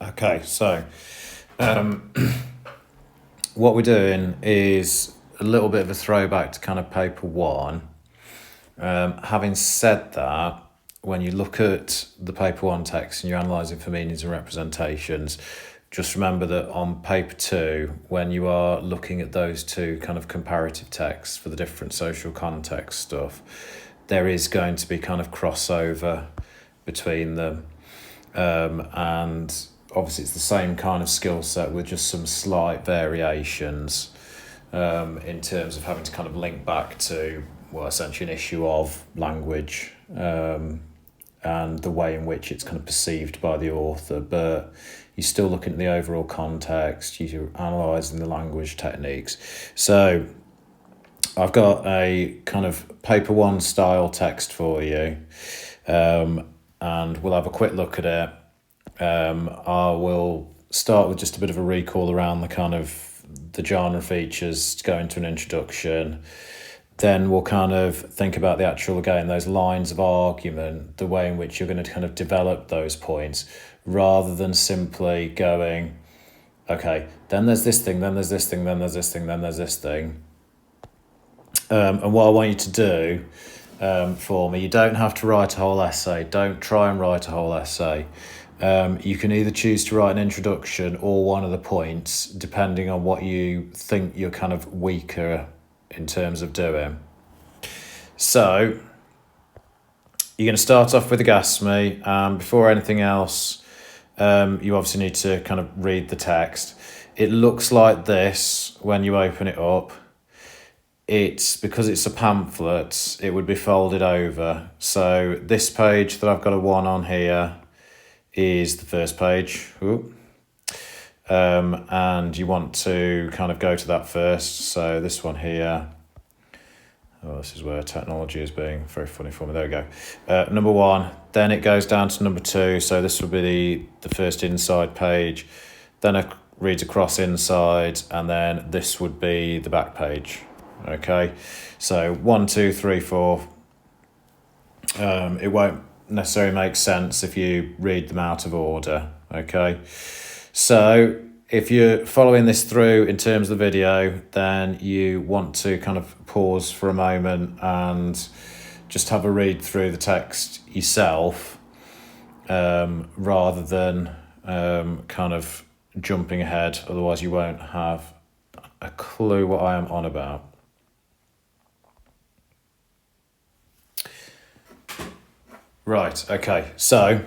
Okay, so um, what we're doing is a little bit of a throwback to kind of paper one. Having said that, when you look at the paper one text and you're analysing for meanings and representations, just remember that on paper two, when you are looking at those two kind of comparative texts for the different social context stuff, there is going to be kind of crossover between them. And obviously it's the same kind of skill set with just some slight variations in terms of having to kind of link back to, well, essentially an issue of language and the way in which it's kind of perceived by the author. But you're still looking at the overall context, you're analysing the language techniques. So I've got a kind of paper one style text for you, and we'll have a quick look at it. I will start with just a bit of a recall around the kind of the genre features to go into an introduction. Then we'll kind of think about the actual, again, those lines of argument, the way in which you're going to kind of develop those points, rather than simply going, okay, then there's this thing, then there's this thing, then there's this thing, then there's this thing. And what I want you to do for me, you don't have to write a whole essay. Don't try and write a whole essay. You can either choose to write an introduction or one of the points, depending on what you think you're kind of weaker in terms of doing. So you're going to start off with Agasmi. Before anything else, you obviously need to kind of read the text. It looks like this when you open it up. It's because it's a pamphlet, it would be folded over. So this page that I've got a 1 on here is the first page. And you want to kind of go to that first. So this one here. Oh, this is where technology is being very funny for me. There we go. Number 1. Then it goes down to number 2. So this would be the first inside page. Then it reads across inside, and then this would be the back page. Okay, so 1, 2, 3, 4. It won't necessarily make sense if you read them out of order. Okay, so if you're following this through in terms of the video, then you want to kind of pause for a moment and just have a read through the text yourself, rather than kind of jumping ahead. Otherwise you won't have a clue what I am on about. Right, okay, so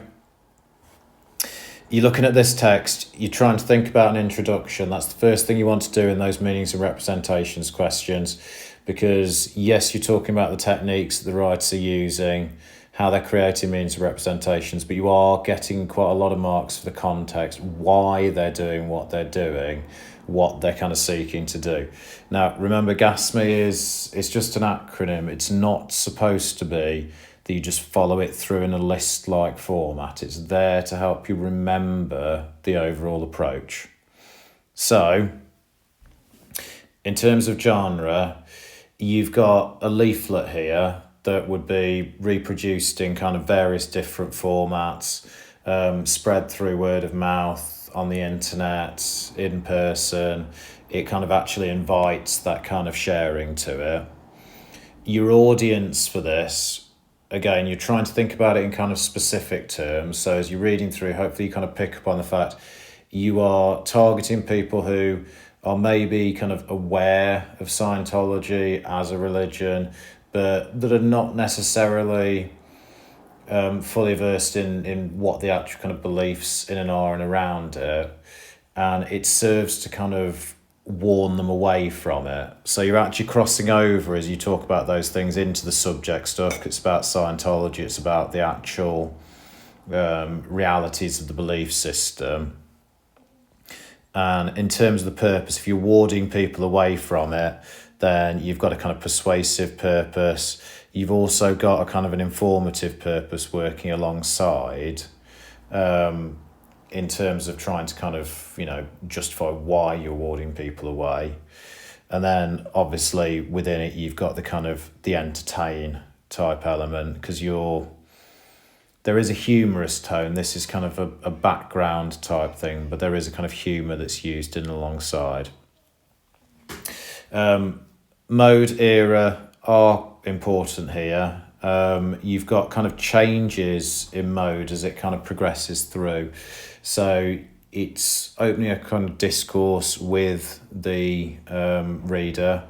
you're looking at this text, you're trying to think about an introduction. That's the first thing you want to do in those meanings and representations questions, because yes, you're talking about the techniques that the writers are using, how they're creating meanings and representations, but you are getting quite a lot of marks for the context, why they're doing what they're doing, what they're kind of seeking to do. Now, remember, Agasmi is just an acronym. It's not supposed to be that you just follow it through in a list-like format. It's there to help you remember the overall approach. So, in terms of genre, you've got a leaflet here that would be reproduced in kind of various different formats, spread through word of mouth, on the internet, in person. It kind of actually invites that kind of sharing to it. Your audience for this, again, you're trying to think about it in kind of specific terms. So as you're reading through, hopefully you kind of pick up on the fact you are targeting people who are maybe kind of aware of Scientology as a religion, but that are not necessarily fully versed in what the actual kind of beliefs in and are and around it. And it serves to kind of warn them away from it. So you're actually crossing over as you talk about those things into the subject stuff. It's about Scientology, it's about the actual realities of the belief system. And in terms of the purpose, if you're warding people away from it, then you've got a kind of persuasive purpose. You've also got a kind of an informative purpose working alongside, in terms of trying to kind of, justify why you're warding people away. And then obviously within it, you've got the kind of the entertain type element, because you're there is a humorous tone. This is kind of a background type thing, but there is a kind of humour that's used in alongside. Mode era are important here. You've got kind of changes in mode as it kind of progresses through. So it's opening a kind of discourse with the reader.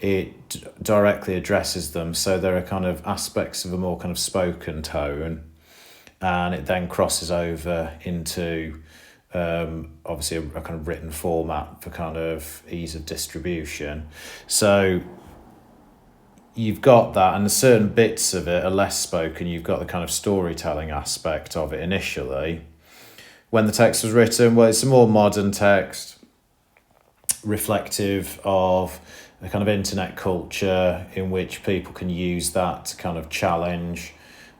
It directly addresses them. So there are kind of aspects of a more kind of spoken tone, and it then crosses over into obviously a kind of written format for kind of ease of distribution. So you've got that, and certain bits of it are less spoken. You've got the kind of storytelling aspect of it initially. When the text was written, well, it's a more modern text, reflective of a kind of internet culture in which people can use that to kind of challenge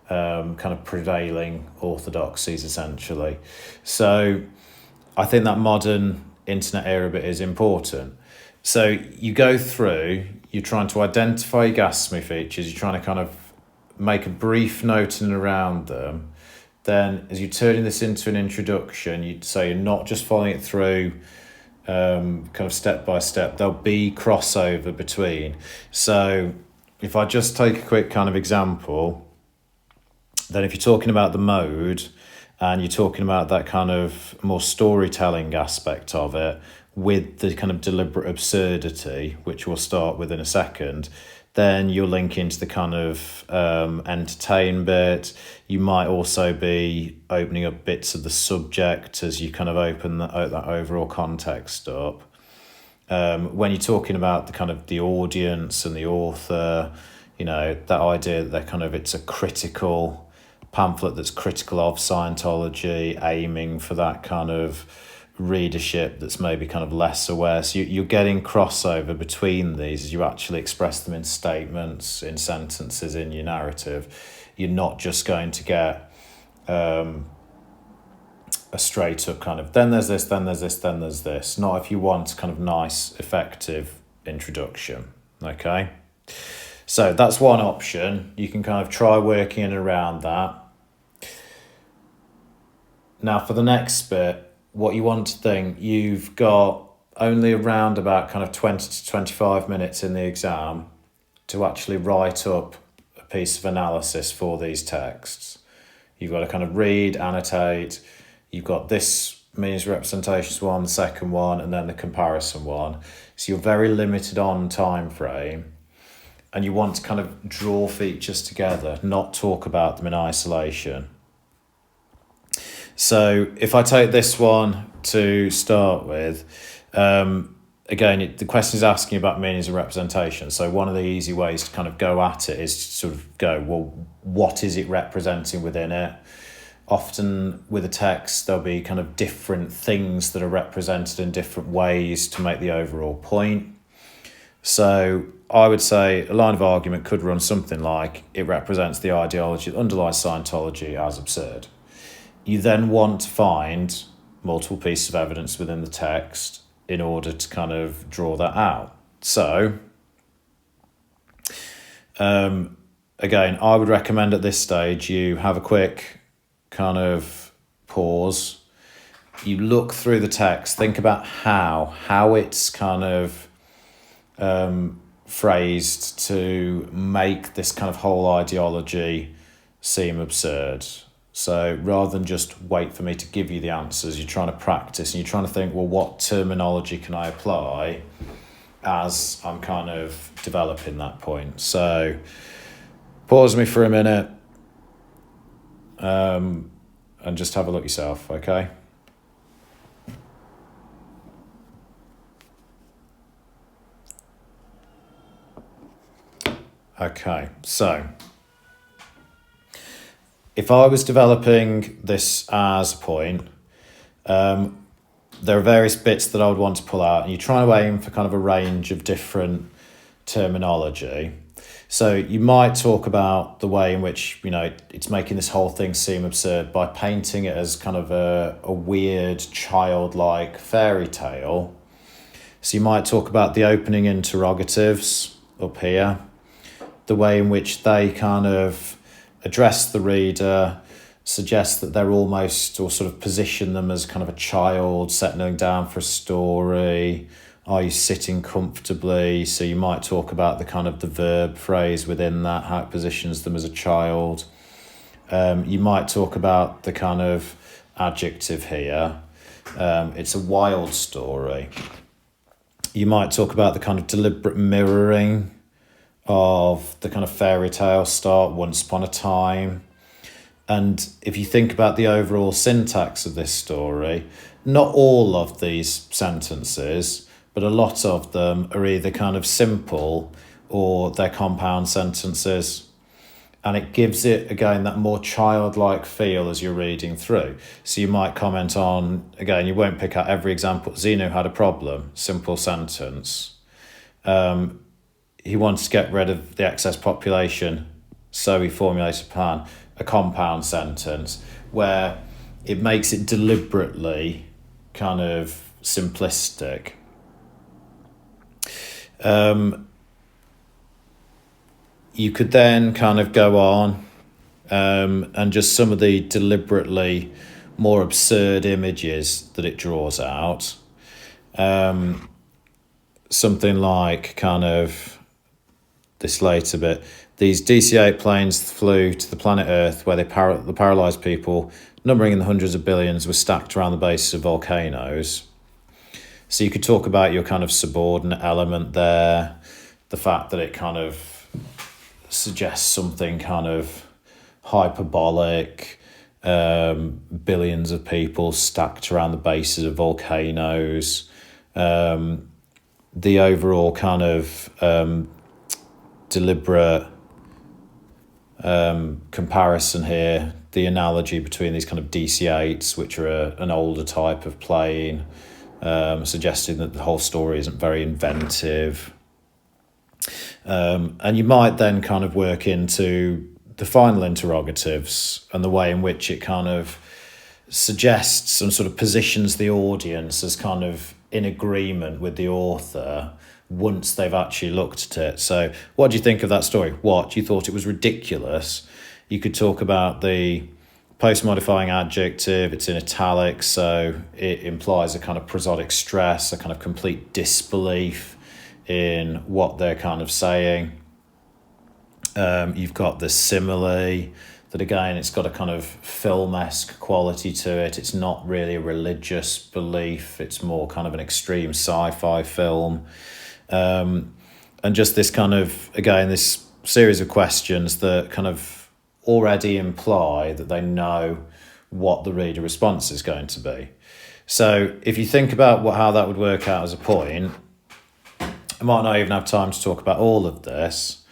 kind of prevailing orthodoxies, essentially. So I think that modern internet era bit is important. So you go through, you're trying to identify your Gasme features, you're trying to kind of make a brief note in and around them. Then as you're turning this into an introduction, you'd say you're not just following it through kind of step by step. There'll be crossover between. So if I just take a quick kind of example, then if you're talking about the mode and you're talking about that kind of more storytelling aspect of it with the kind of deliberate absurdity, which we'll start with in a second, then you'll link into the kind of entertain bit. You might also be opening up bits of the subject as you kind of open that overall context up. When you're talking about the kind of the audience and the author, that idea that it's a critical pamphlet that's critical of Scientology, aiming for that kind of readership that's maybe kind of less aware. So you're getting crossover between these as you actually express them in statements, in sentences, in your narrative. You're not just going to get a straight up kind of then there's this, then there's this, then there's this. Not if you want kind of nice, effective introduction. Okay, so that's one option. You can kind of try working in around that. Now for the next bit, what you want to think, you've got only around about kind of 20 to 25 minutes in the exam to actually write up a piece of analysis for these texts. You've got to kind of read, annotate. You've got this means representations one, the second one, and then the comparison one. So you're very limited on time frame, and you want to kind of draw features together, not talk about them in isolation. So if I take this one to start with, again, the question is asking about meanings and representation. So one of the easy ways to kind of go at it is to sort of go, well, what is it representing within it? Often with a text, there'll be kind of different things that are represented in different ways to make the overall point. So I would say a line of argument could run something like, it represents the ideology that underlies Scientology as absurd. You then want to find multiple pieces of evidence within the text in order to kind of draw that out. So, again, I would recommend at this stage you have a quick kind of pause. You look through the text, think about how it's kind of phrased to make this kind of whole ideology seem absurd. So rather than just wait for me to give you the answers, you're trying to practice and you're trying to think, well, what terminology can I apply as I'm kind of developing that point? So pause me for a minute and just have a look yourself, okay? Okay, so if I was developing this as a point, there are various bits that I would want to pull out, and you're trying to aim for kind of a range of different terminology. So you might talk about the way in which, it's making this whole thing seem absurd by painting it as kind of a weird, childlike fairy tale. So you might talk about the opening interrogatives up here, the way in which they kind of address the reader, suggest that they're almost, or sort of position them as kind of a child settling down for a story. Are you sitting comfortably? So you might talk about the kind of the verb phrase within that, how it positions them as a child. You might talk about the kind of adjective here. It's a wild story. You might talk about the kind of deliberate mirroring of the kind of fairy tale start, once upon a time. And if you think about the overall syntax of this story, not all of these sentences, but a lot of them are either kind of simple or they're compound sentences. And it gives it, again, that more childlike feel as you're reading through. So you might comment on, again, you won't pick out every example. Zeno had a problem, simple sentence. He wanted to get rid of the excess population, so he formulated a plan. A compound sentence where it makes it deliberately kind of simplistic. You could then kind of go on and just some of the deliberately more absurd images that it draws out. Something like kind of this later bit. These DC-8 planes flew to the planet Earth where the paralysed people, numbering in the hundreds of billions, were stacked around the bases of volcanoes. So you could talk about your kind of subordinate element there, the fact that it kind of suggests something kind of hyperbolic, billions of people stacked around the bases of volcanoes. The overall kind of deliberate comparison here, the analogy between these kind of DC-8s, which are an older type of plane, suggesting that the whole story isn't very inventive. And you might then kind of work into the final interrogatives and the way in which it kind of suggests and sort of positions the audience as kind of in agreement with the author once they've actually looked at it. So what do you think of that story? What? You thought it was ridiculous? You could talk about the post-modifying adjective. It's in italics, so it implies a kind of prosodic stress, a kind of complete disbelief in what they're kind of saying. You've got the simile, that again, it's got a kind of film-esque quality to it. It's not really a religious belief. It's more kind of an extreme sci-fi film. And just this kind of, again, this series of questions that kind of already imply that they know what the reader response is going to be. So if you think about how that would work out as a point, I might not even have time to talk about all of this,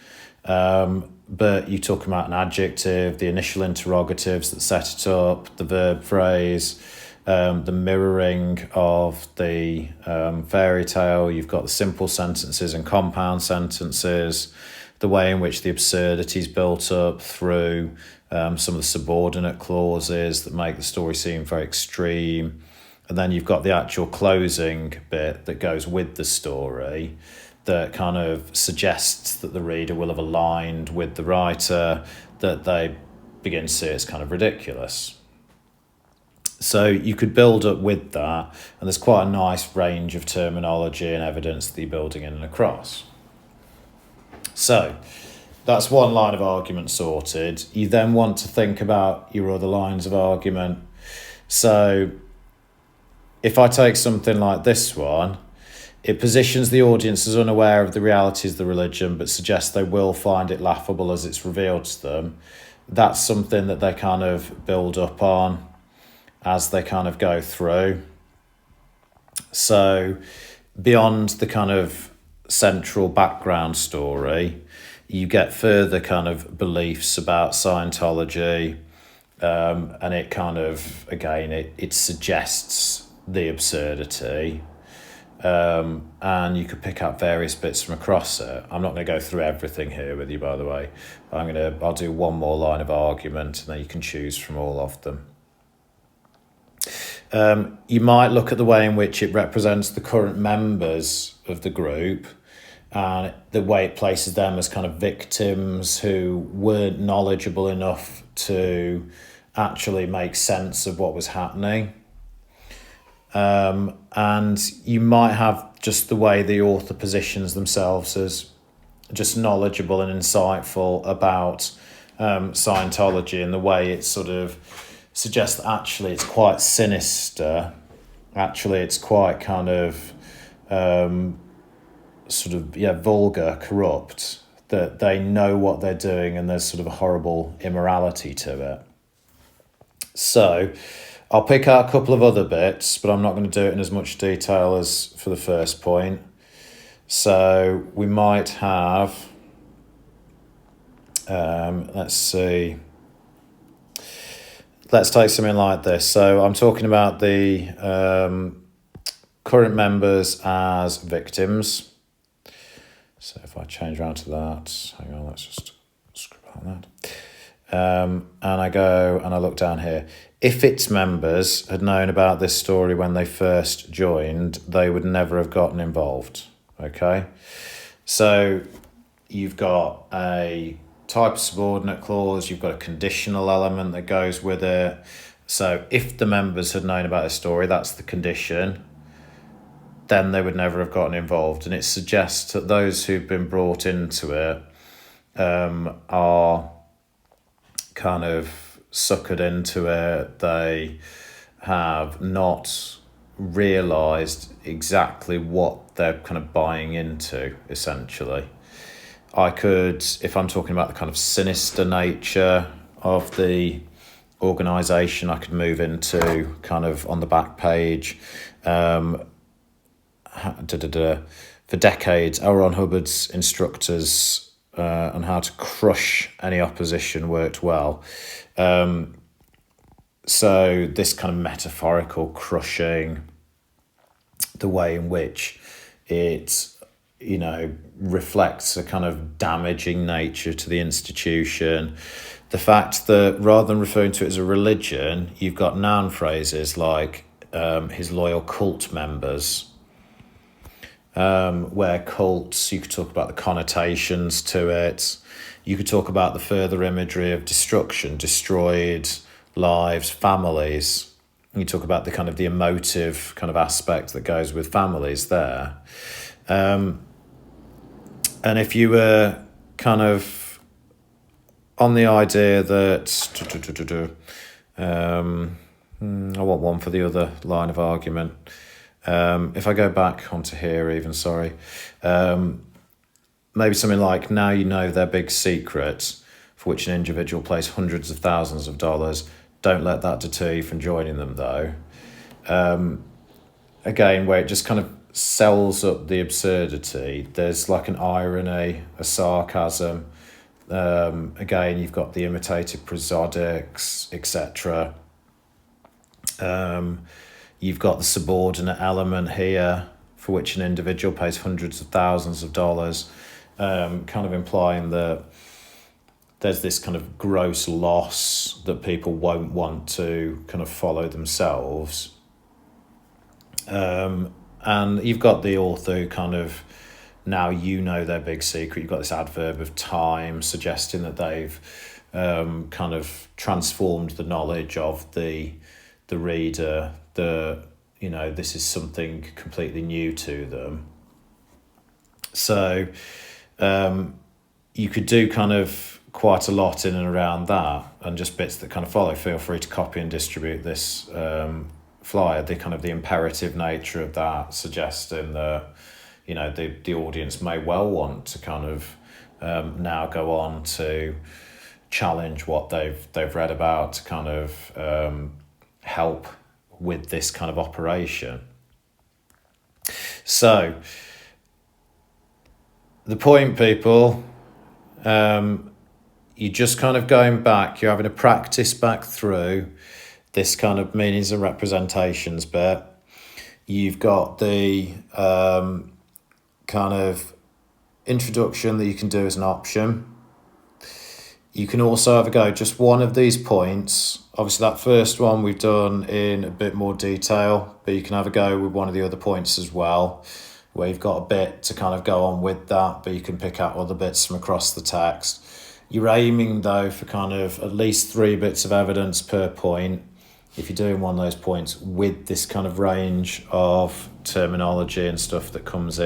but you talk about an adjective, the initial interrogatives that set it up, the verb phrase, the mirroring of the fairy tale. You've got the simple sentences and compound sentences, the way in which the absurdity is built up through some of the subordinate clauses that make the story seem very extreme. And then you've got the actual closing bit that goes with the story that kind of suggests that the reader will have aligned with the writer, that they begin to see it's kind of ridiculous. So you could build up with that, and there's quite a nice range of terminology and evidence that you're building in and across. So that's one line of argument sorted. You then want to think about your other lines of argument. So if I take something like this one, it positions the audience as unaware of the realities of the religion, but suggests they will find it laughable as it's revealed to them. That's something that they kind of build up on as they kind of go through. So beyond the kind of central background story, you get further kind of beliefs about Scientology, and it kind of, again, it suggests the absurdity. And you could pick up various bits from across it. I'm not going to go through everything here with you, by the way. I'll do one more line of argument, and then you can choose from all of them. You might look at the way in which it represents the current members of the group, and the way it places them as kind of victims who weren't knowledgeable enough to actually make sense of what was happening. And you might have just the way the author positions themselves as just knowledgeable and insightful about Scientology, and the way it sort of suggests that actually it's quite sinister. Actually, it's quite kind of vulgar, corrupt, that they know what they're doing and there's sort of a horrible immorality to it. So I'll pick out a couple of other bits, but I'm not going to do it in as much detail as for the first point. So we might have, let's see, let's take something like this. So I'm talking about the current members as victims. So if I change around to that, hang on, let's just scribble on that. And I go and I look down here. If its members had known about this story when they first joined, they would never have gotten involved. Okay? So you've got a type of subordinate clause, you've got a conditional element that goes with it. So if the members had known about this story, that's the condition, then they would never have gotten involved. And it suggests that those who've been brought into it are kind of suckered into it. They have not realised exactly what they're kind of buying into, essentially. I could, if I'm talking about the kind of sinister nature of the organisation, I could move into kind of on the back page. For decades, L. Ron Hubbard's instructors on how to crush any opposition worked well. So this kind of metaphorical crushing, the way in which it, reflects a kind of damaging nature to the institution. The fact that rather than referring to it as a religion, you've got noun phrases like his loyal cult members, where cults, you could talk about the connotations to it. You could talk about the further imagery of destruction, destroyed lives, families. You talk about the kind of the emotive kind of aspect that goes with families there. And if you were kind of on the idea that I want one for the other line of argument. If I go back onto here even, maybe something like, now you know their big secret, for which an individual pays hundreds of thousands of dollars. Don't let that deter you from joining them, though. Again, where it just kind of sells up the absurdity. There's like an irony, a sarcasm. Again, you've got the imitated prosodics, etc. You've got the subordinate element here, for which an individual pays hundreds of thousands of dollars, kind of implying that there's this kind of gross loss that people won't want to kind of follow themselves. And you've got the author who kind of, now you know their big secret. You've got this adverb of time suggesting that they've kind of transformed the knowledge of the reader, this is something completely new to them. So you could do kind of quite a lot in and around that, and just bits that kind of follow. Feel free to copy and distribute this flyer. The kind of the imperative nature of that, suggesting that the audience may well want to kind of now go on to challenge what they've read about, to kind of help with this kind of operation. So the point, people, you're just kind of going back, you're having a practice back through this kind of meanings and representations bit. You've got the kind of introduction that you can do as an option. You can also have a go, just one of these points. Obviously that first one we've done in a bit more detail, but you can have a go with one of the other points as well, where you've got a bit to kind of go on with that, but you can pick out other bits from across the text. You're aiming though for kind of at least 3 bits of evidence per point. If you're doing one of those points with this kind of range of terminology and stuff that comes in.